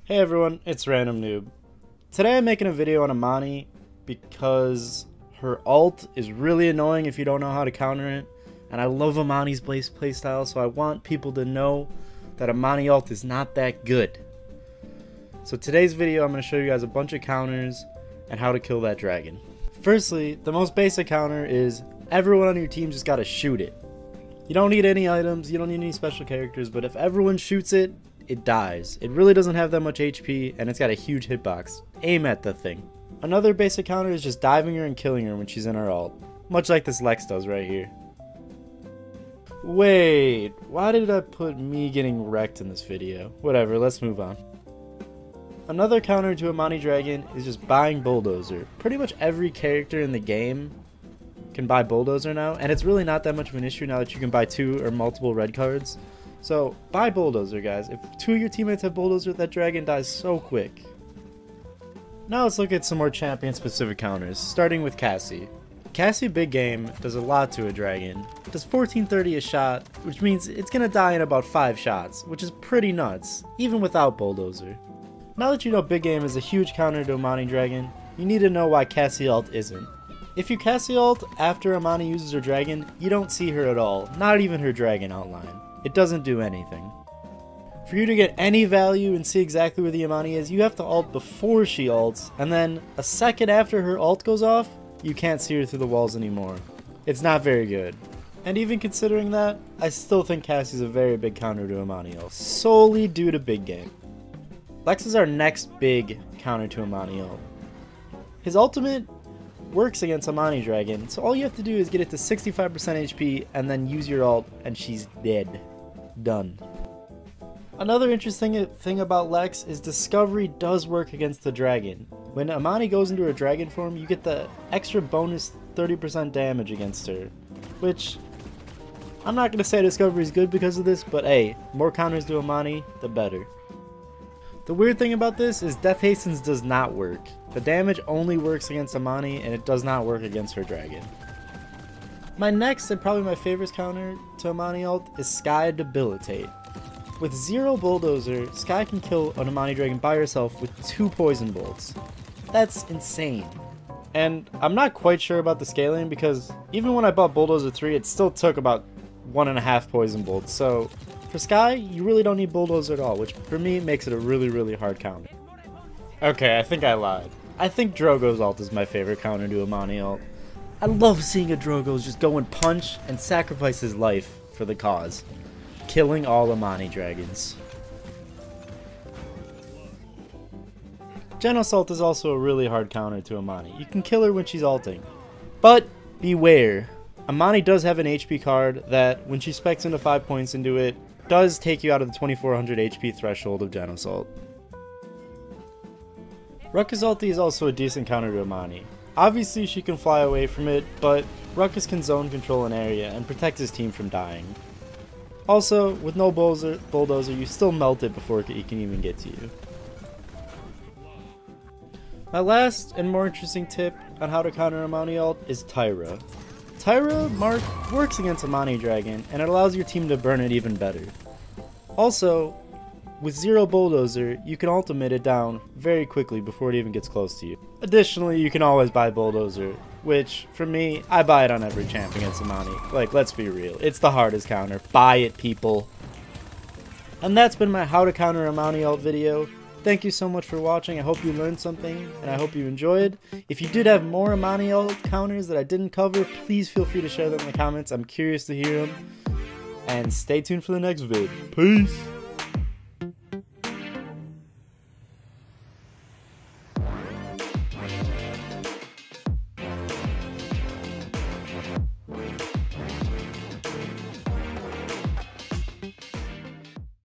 Hey everyone, it's Random Noob. Today I'm making a video on Imani because her ult is really annoying if you don't know how to counter it, and I love Imani's playstyle, so I want people to know that Imani ult is not that good. So today's video I'm going to show you guys a bunch of counters and how to kill that dragon. Firstly, the most basic counter is everyone on your team just gotta shoot it. You don't need any items, you don't need any special characters, but if everyone shoots it, it dies. It really doesn't have that much HP, and it's got a huge hitbox. Aim at the thing. Another basic counter is just diving her and killing her when she's in her ult. Much like this Lex does right here. Wait, why did I put me getting wrecked in this video? Whatever, let's move on. Another counter to Imani Dragon is just buying Bulldozer. Pretty much every character in the game can buy Bulldozer now, and it's really not that much of an issue now that you can buy 2 or multiple red cards. So, buy Bulldozer, guys. If 2 of your teammates have Bulldozer, that dragon dies so quick. Now let's look at some more champion-specific counters, starting with Cassie. Cassie big game does a lot to a dragon. It does 1430 a shot, which means it's gonna die in about 5 shots, which is pretty nuts, even without Bulldozer. Now that you know big game is a huge counter to Imani Dragon, you need to know why Cassie ult isn't. If you Cassie ult after Imani uses her dragon, you don't see her at all, not even her dragon outline. It doesn't do anything. For you to get any value and see exactly where the Imani is, you have to ult before she ults, and then a second after her ult goes off, you can't see her through the walls anymore. It's not very good. And even considering that, I still think Cassie's a very big counter to Imani ult, solely due to big game. Lex is our next big counter to Imani ult. His ultimate works against Imani Dragon, so all you have to do is get it to 65% HP and then use your ult and she's dead. Done. Another interesting thing about Lex is Discovery does work against the dragon. When Imani goes into her dragon form, you get the extra bonus 30% damage against her, which I'm not going to say Discovery is good because of this, but hey, more counters to Imani, the better. The weird thing about this is Death Hastens does not work. The damage only works against Imani and it does not work against her dragon. My next and probably my favorite counter to Imani ult is Skye Debilitate. With 0 Bulldozer, Skye can kill an Imani Dragon by herself with 2 poison bolts. That's insane. And I'm not quite sure about the scaling because even when I bought Bulldozer 3, it still took about 1.5 poison bolts. So for Skye, you really don't need Bulldozer at all, which for me makes it a really hard counter. Okay, I think I lied. I think Drogo's ult is my favorite counter to Imani ult. I love seeing a Drogo just go and punch and sacrifice his life for the cause, killing all Imani dragons. Genos ult is also a really hard counter to Imani. You can kill her when she's ulting. But beware, Imani does have an HP card that, when she specs into 5 points into it, does take you out of the 2400 HP threshold of Genos ult. Ruckus ulti is also a decent counter to Imani. Obviously she can fly away from it, but Ruckus can zone control an area and protect his team from dying. Also, with no Bulldozer, you still melt it before he can even get to you. My last and more interesting tip on how to counter Imani ult is Tyra. Tyra works against Imani Dragon, and it allows your team to burn it even better. Also, with 0 Bulldozer, you can ultimate it down very quickly before it even gets close to you. Additionally, you can always buy Bulldozer, which, for me, I buy it on every champ against Imani. Like, let's be real, it's the hardest counter. Buy it, people. And that's been my how to counter Imani ult video. Thank you so much for watching. I hope you learned something, and I hope you enjoyed. If you did have more Imani ult counters that I didn't cover, please feel free to share them in the comments. I'm curious to hear them. And stay tuned for the next vid. Peace!